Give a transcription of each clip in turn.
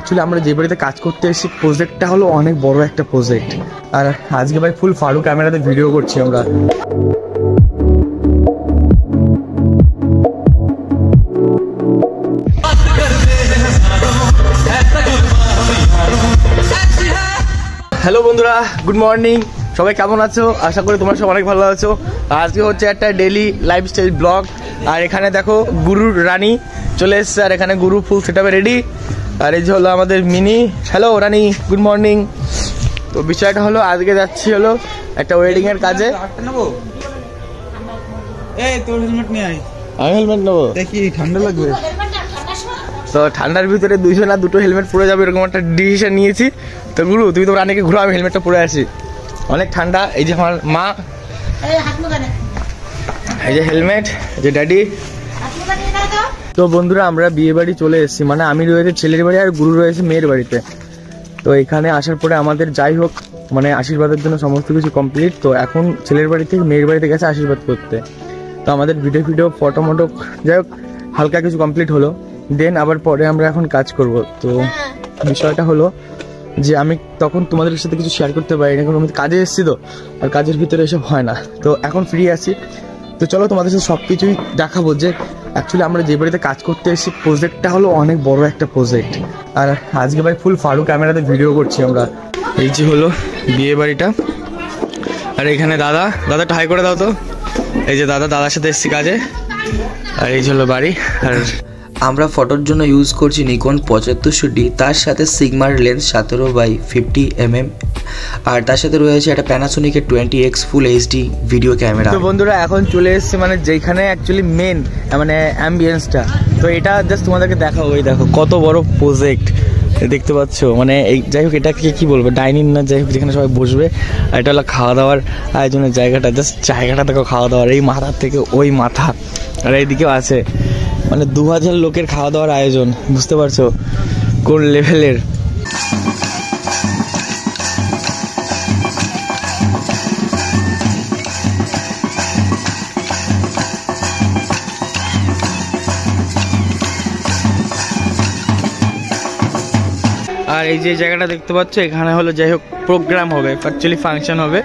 Actually আমরা যে বাড়িতে কাজ করতে এসেছি প্রজেক্টটা হলো অনেক বড় একটা প্রজেক্ট। আর আজকে ভাই ফুল ফারুক ক্যামেরাতে ভিডিও করছি আমরা। হ্যালো বন্ধুরা, গুড মর্নিং। সবাই কেমন আছো? আশা করি তোমরা সব অনেক ভালো আছো। আজকে হচ্ছে একটা ডেইলি লাইফস্টাইল ব্লগ। আর এখানে দেখো গুরুর রানী চলে এসছে, আর এখানে গুরু ফুল সেটআপে রেডি। আর এই যে হলো আমাদের মিনি। হ্যালো রানী, গুড মর্নিং। তো বিষয়টা হলো আজকে যাচ্ছি হলো একটা ওয়েডিং এর কাজে। আমি হেলমেট নেবো, দেখি ঠান্ডা লাগবে। তো ঠান্ডার ভিতরে দুইজন আর দুটো হেলমেট পরে যাবে এরকম একটা ডিসিশন নিয়েছি। তো গুরু তুমি তো রানীকে ঘুরো, আমি হেলমেটটা পরে আসি। অনেক ঠান্ডা। এই যে আমার মা, এই যে হেলমেট, এই যে ড্যাডি। তো বন্ধুরা আমরা বিয়ে বাড়ি চলে এসেছি, মানে আমি রয়েছে ছেলের বাড়ি আর গুরু রয়েছে মেয়ের বাড়িতে। তো এখানে আসার পরে আমাদের যাই হোক মানে আশীর্বাদের জন্য সমস্ত কিছু কমপ্লিট। তো এখন ছেলের বাড়ি থেকে মেয়ের বাড়িতে গেছে আশীর্বাদ করতে। তো আমাদের ভিডিও ফটো যাই হোক হালকা কিছু কমপ্লিট হলো। দেন আবার পরে আমরা এখন কাজ করব। তো বিষয়টা হলো যে আমি তখন তোমাদের সাথে কিছু শেয়ার করতে পারি না, কারণ আমি কাজে এসেছি তো, আর কাজের ভিতরে এসব হয় না। তো এখন ফ্রি আছি, তো চলো তোমাদের সাথে সব কিছুই দেখাবো যে অ্যাকচুয়ালি আমরা যে বাড়িতে কাজ করতে এসেছি প্রজেক্টটা হলো অনেক বড় একটা প্রজেক্ট। আর আজকে ভাই ফুল ফারুক ক্যামেরাতে ভিডিও করছি আমরা। এই যে হলো বিয়ে বাড়িটা, আর এখানে দাদাটা হাই করে দাও তো। এই যে দাদার সাথে এসেছি কাজে। আর এই যে হলো বাড়ি। আর আমরা ফটোর জন্য ইউজ করছি নিকন 75D, তার সাথে সিগমার লেন্স 17x50mm, আর তার সাথে রয়েছে একটা প্যানাসোনিকের 20x ফুল HD ভিডিও ক্যামেরা। তো বন্ধুরা এখন চলে এসেছে মানে যেখানে অ্যাকচুয়ালি মেন মানে অ্যাম্বিয়েন্সটা। তো এটা জাস্ট তোমাদেরকে দেখাবো। এই দেখো কত বড় প্রজেক্ট দেখতে পাচ্ছ। মানে এই যাই হোক এটাকে কি বলবো, ডাইনিং না যাই হোক, যেখানে সবাই বসবে। আর এটা হলো খাওয়া দাওয়ার আয়োজনের জায়গাটা। জাস্ট জায়গাটা দেখো, খাওয়া দাওয়ার এই মাথার থেকে ওই মাথা, আর এইদিকেও আছে মানে 2000 লোকের খাওয়া দাওয়ার আয়োজন। বুঝতে পারছো কোন লেভেলের। আর এই যে জায়গাটা দেখতে পাচ্ছ, এখানে হলো যাই হোক প্রোগ্রাম হবে, অ্যাকচুয়ালি ফাংশন হবে।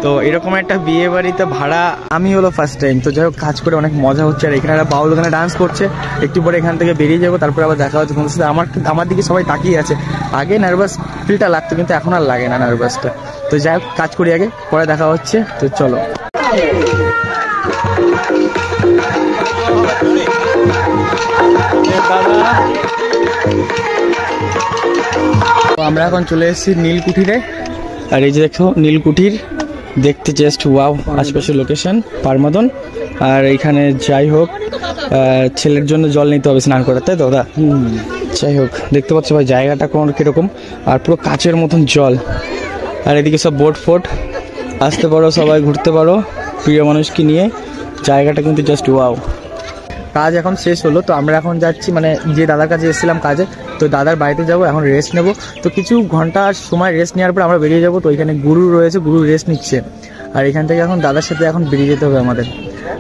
তো এরকম একটা বিয়ে বাড়িতে ভাড়া আমি হলো ফার্স্ট টাইম। তো যাই হোক কাজ করে অনেক মজা হচ্ছে। আর এখানে একটা বাউল ওখানে ডান্স করছে। একটু পরে এখান থেকে বেরিয়ে যাবো, তারপরে আবার দেখা হচ্ছে তোমাদের সাথে। আমার দিকে সবাই তাকিয়ে আছে। আগে নার্ভাস ফিলটা লাগতো, কিন্তু এখন আর লাগে না নার্ভাসটা। তো যাই হোক কাজ করি আগে, পরে দেখা হচ্ছে। তো চলো। আমরা এখন চলে এসেছি নীলকুঠিরে। আর এই যে দেখো নীলকুঠির দেখতে জাস্ট ওয়াও। আশপাশের লোকেশন পারমাদন। আর এইখানে যাই হোক ছেলের জন্য জল নিতে হবে স্নান করার, তাই তো দাদা? যাই হোক দেখতে পাচ্ছ ভাই জায়গাটা কোন কিরকম, আর পুরো কাচের মতন জল। আর এদিকে সব বোট ফোট, আসতে পারো সবাই, ঘুরতে পারো প্রিয় মানুষকে নিয়ে। জায়গাটা কিন্তু জাস্ট ওয়াও। কাজ এখন শেষ হলো, তো আমরা এখন যাচ্ছি মানে যে দাদার কাছে এসেছিলাম কাজে, তো দাদার বাড়িতে যাব, এখন রেস্ট নেব। তো কিছু ঘন্টা সময় রেস্ট নেওয়ার পর আমরা বেরিয়ে যাব। তো এখানে গুরু রয়েছে, গুরু রেস্ট নিচ্ছে। আর এখান থেকে এখন দাদার সাথে এখন বেরিয়ে যেতে হবে আমাদের।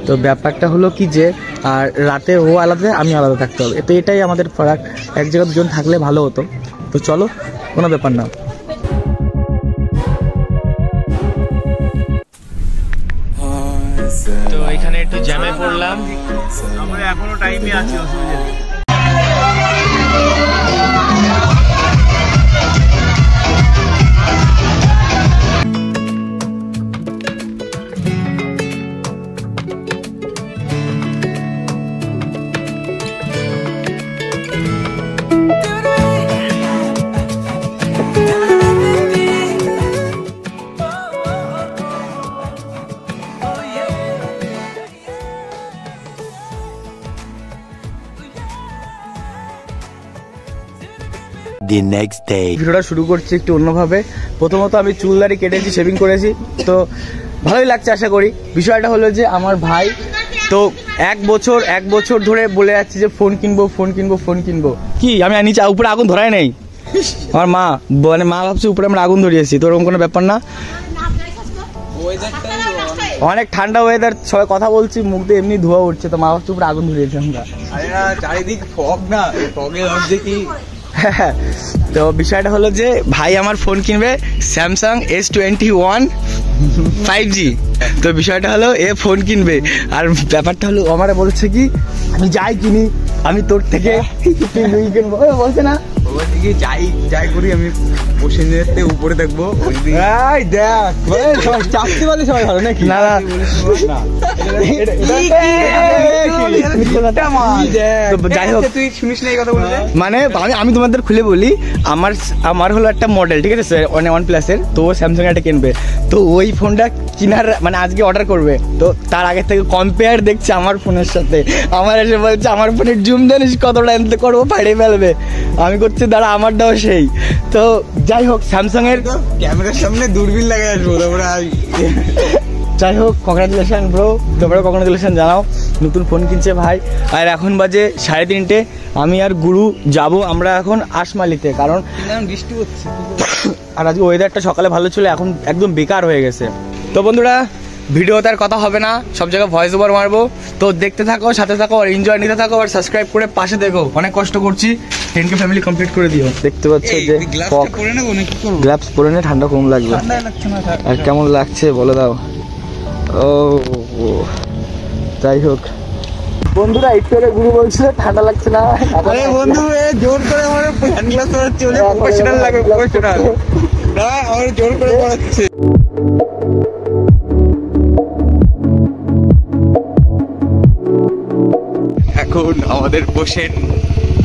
তো ব্যাপারটা হলো কি যে আর রাতে ও আলাদা আমি আলাদা থাকতে হবে। তো এটাই আমাদের ফারাক। এক জায়গায় দুজন থাকলে ভালো হতো। তো চলো, কোনো ব্যাপার না। তো এখানে একটু জ্যামে পড়লাম, আমরা এখনো টাইমে আছি, অসুবিধা নেই। ভিডিওটা শুরু করছি একটু অন্যভাবে। প্রথমত আমি চুলদারি কেটেছি, শেভিং করেছি, তো ভালোই লাগছে আশা করি। বিষয়টা হলো যে আমার ভাই তো এক বছর ধরে বলে যাচ্ছে যে ফোন কিনবো। কি আমি নিচে উপরে আগুন ধরাই নেই, আমার মা মানে মা ভাবছে উপরে আমরা আগুন ধরিয়েছি। তো ওরকম কোনো ব্যাপার না, অনেক ঠান্ডা ওয়েদার, সবাই কথা বলছি, মুখ দিয়ে এমনি ধোয়া উঠছে। তো মা ভাবছে উপরে আগুন ধরিয়েছি আমরা। চারিদিক ফগ না, ফগের মধ্যে কি তো বিষয়টা হলো যে ভাই আমার ফোন কিনবে স্যামসাং S21 5G। তো বিষয়টা হলো এ ফোন কিনবে, আর ব্যাপারটা হলো আমারা বলছে কি আমি যাই কিনি আমি তোর থেকে কিনবো, বলছে না যাই যাই করি আমি পছন্দের উপরে দেখবো। চাকরি বলে সবাই ভালো নাকি? না না যাই হোক, তুই শুনিস না এই কথা বললে? মানে আমি তোমাদের খুলে বলি, আমার হলো একটা মডেল, ঠিক আছে, OnePlus এর। তো স্যামসাং একটা কিনবে, তো ওই ফোনটা কিনার মানে আজকে অর্ডার করবে। তো তার আগে থেকে কম্পেয়ার দেখছে আমার ফোনের সাথে, আমার এসে বলছে আমার ফোনের জুম জানিস কতটা এনতে করবো, ফাড়িয়ে ফেলবে। আমি করছি দাঁড়া আমারটাও সেই। তো যাই হোক স্যামসাং এর ক্যামেরার সামনে দূরবীন লাগে আসবো তোমরা। যাই হোক কংগ্রাচুলেশন ব্রো, তোমরা কংগ্রাচুলেশন জানাও, নতুন ফোন কিনছে ভাই। আর এখন বাজে 3:30, আমি আর গুরু যাব আমরা এখন আশমালিতে, কারণ বৃষ্টি হচ্ছে। আর আজকে ওয়েদারটা সকালে ভালো ছিল, এখন একদম বেকার হয়ে গেছে। তো বন্ধুরা ভিডিওতে আর কথা হবে না, সব জায়গায় ভয়েস ওভার মারবো। তো দেখতে থাকো, সাথে থাকো, আর এনজয় নিতে থাকো, আর সাবস্ক্রাইব করে পাশে দেখো। অনেক কষ্ট করছি, 10K ফ্যামিলি কমপ্লিট করে দিও। দেখতে পাচ্ছ যে গ্লাভস পরে নে, ঠান্ডা কম লাগবে। আর কেমন লাগছে বলে দাও। ও যাই হোক বন্ধুরা, একটু আগে গুরু বলছিল ঠান্ডা লাগছে না। আরে বন্ধু জোর করে আমার সানগ্লাস পরাচ্ছে, প্রফেশনাল লাগে, প্রফেশনাল না আমার জোর করে পরাচ্ছে। এখন আমাদের পোষেন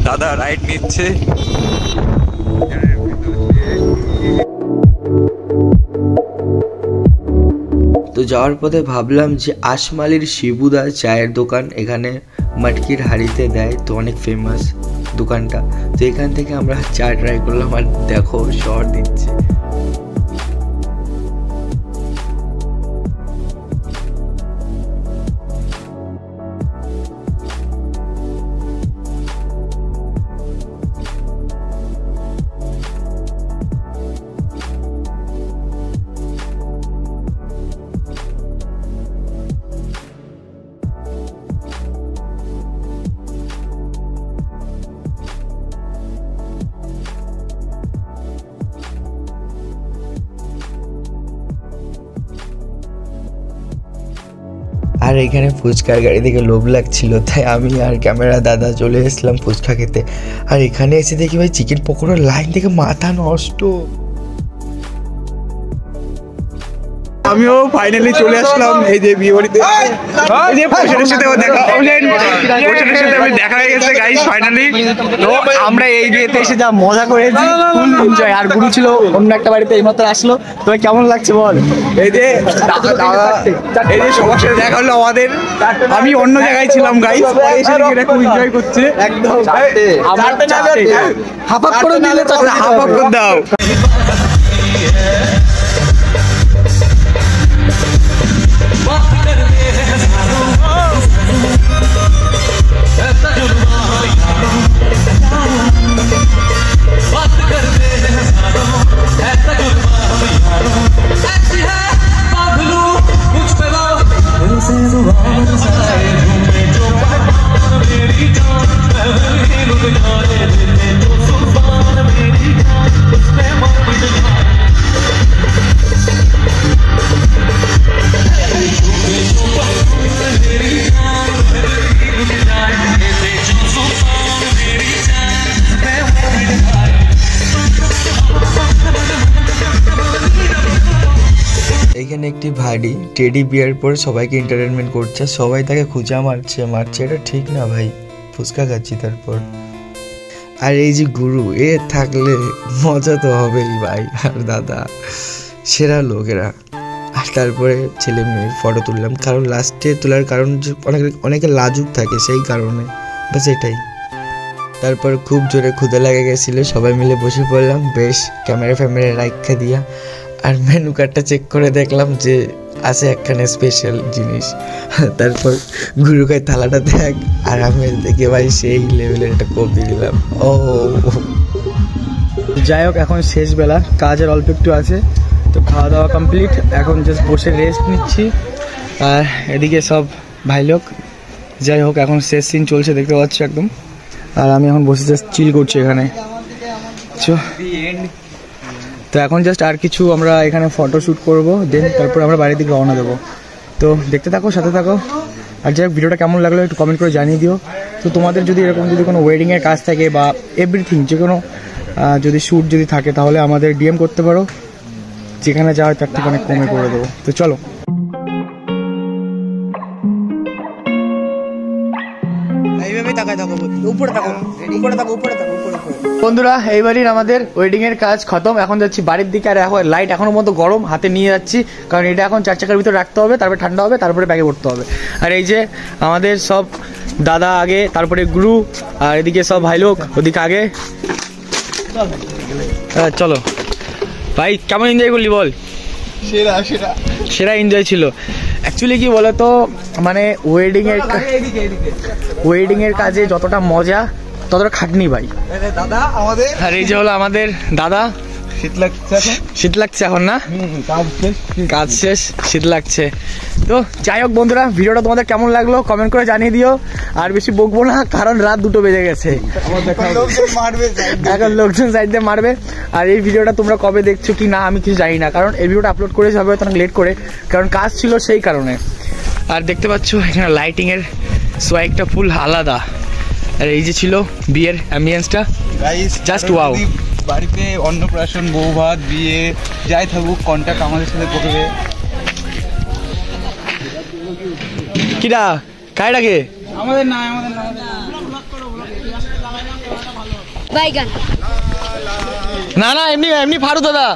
দাদা রাইড নিচ্ছে। তো যাওয়ার পথে ভাবলাম যে আশমালির শিবুদা চায়ের দোকান, এখানে মাটকির হাঁড়িতে দেয়, তো অনেক ফেমাস দোকানটা। তো এখান থেকে আমরা চা ট্রাই করলাম, আর দেখো শহর দিচ্ছে। আর এখানে ফুচকার গাড়ি দেখে লোভ লাগছিল, তাই আমি আর ক্যামেরা দাদা চলে এসেছিলাম ফুচকা খেতে। আর এখানে এসে দেখি ভাই চিকেন পকোড়ার লাইন দেখে মাথা নষ্ট। আমিও ফাইনালি চলে আসলাম এই যে বিয়ে বাড়িতে। এই যে পোষণের সাথে দেখা হয়ে গেছে গাইস ফাইনালি। তো আমরা এই বিয়েতে এসে যা মজা করেছি, ফুল এনজয়। আর গুরু ছিল অন্য একটা বাড়িতে, এইমাত্র আসলো। তো কেমন লাগছে বল? এই যে এই যে সবার সাথে দেখা হলো আমাদের। আমি অন্য জায়গায় ছিলাম গাইস, এসে দেখি খুব এনজয় করছে একদম। হাফ হাফ করে দিলে তো হাফ হাফ করে দাও। এখানে একটি ভারী টেডি বিয়ার পরে সবাইকে এন্টারটেনমেন্ট করছে, সবাই তাকে খুঁজা মারছে, এটা ঠিক না ভাই। ফুচকা খাচ্ছি তারপর। আর এই যে গুরু, এ থাকলে মজা তো হবেই ভাই। আর দাদা সেরা লোকেরা। আর তারপরে ছেলে মেয়ের ফটো তুললাম, কারণ লাস্টে তোলার কারণ যে অনেকে লাজুক থাকে, সেই কারণে বাস এটাই। তারপর খুব জোরে ক্ষুধা লেগে গেছিলো, সবাই মিলে বসে পড়লাম বেশ ক্যামেরা রাখা দিয়া। আর মেনু কার্ডটা চেক করে দেখলাম যে আছে একখানে স্পেশাল জিনিস। তারপর গুরুকায় থালাটা দেখ, আর আমি দেখে ভাই সেই লেভেলের একটা কোপ দিয়ে দিলাম। ও যাই হোক এখন শেষ বেলা, কাজের অল্প একটু আছে। তো খাওয়া দাওয়া কমপ্লিট, এখন জাস্ট বসে রেস্ট নিচ্ছি। আর এদিকে সব ভাই লোক। যাই হোক এখন শেষ সিন চলছে, দেখতে পাচ্ছ একদম। আর আমি এখন বসে জাস্ট চিল করছি এখানে। তো এখন জাস্ট আর কিছু আমরা এখানে ফটো শ্যুট করবো, দেন তারপর আমরা বাড়ির দিকে রওনা দেবো। তো দেখতে থাকো, সাথে থাকো। আর যাই হোক, ভিডিওটা কেমন লাগলো একটু কমেন্ট করে জানিয়ে দিও। তো তোমাদের যদি এরকম যদি কোনো ওয়েডিংয়ের কাজ থাকে বা এভরিথিং যে কোনো যদি শ্যুট যদি থাকে তাহলে আমাদের ডিএম করতে পারো, যেখানে যাওয়া হয় তার থেকে অনেক কমে করে দেবো। তো চলো। বন্ধুরা এইবারই আমাদের ওয়েডিং এর কাজ খতম, এখন যাচ্ছি বাড়ির দিকে। আর এখন লাইট এখনো মতো গরম, হাতে নিয়ে যাচ্ছি, কারণ এটা এখন 4 চাকার ভিতরে রাখতে হবে, তারপরে ঠান্ডা হবে, তারপরে ব্যাগে ভরতে হবে। আর এই যে আমাদের সব দাদা আগে, তারপরে গুরু, আর এদিকে সব ভাই লোক ওদিকে আগে। চলো ভাই, কেমন এনজয় করলি বল? সেরা এনজয় ছিল। অ্যাকচুয়ালি কি বলতো, মানে ওয়েডিং এর কাজে যতটা মজা ততটা খাটনি ভাই। দাদা আমাদের, আর এই যে হলো আমাদের দাদা। শীত লাগছে এখন না? কাজ শেষ, শীত লাগছে। তো যাই হোক বন্ধুরা, ভিডিওটা তোমাদের কেমন লাগলো কমেন্ট করে জানিয়ে দিও। আর বেশি বকবো না, কারণ রাত 2টো বেজে গেছে, এখন লোকজন সাইড দিয়ে মারবে। আর এই ভিডিওটা তোমরা কবে দেখছো কি না আমি কিছু জানি না, কারণ এই ভিডিওটা আপলোড করেছে হবে অনেক লেট করে, কারণ কাজ ছিল সেই কারণে। আর দেখতে পাচ্ছ এখানে লাইটিং এর সোয়াইকটা ফুল আলাদা। আর এই যে ছিল বিয়ের অ্যাম্বিয়েন্সটা, জাস্ট ওয়াও। বাড়িতে অন্নপ্রাশন, বউ ভাত, বিয়ে যাই থাকুক, কন্ট্যাক্ট আমাদের সাথে করবে। কিরা কায় ডাকে? আমাদের না না এমনি ফারু দাদা।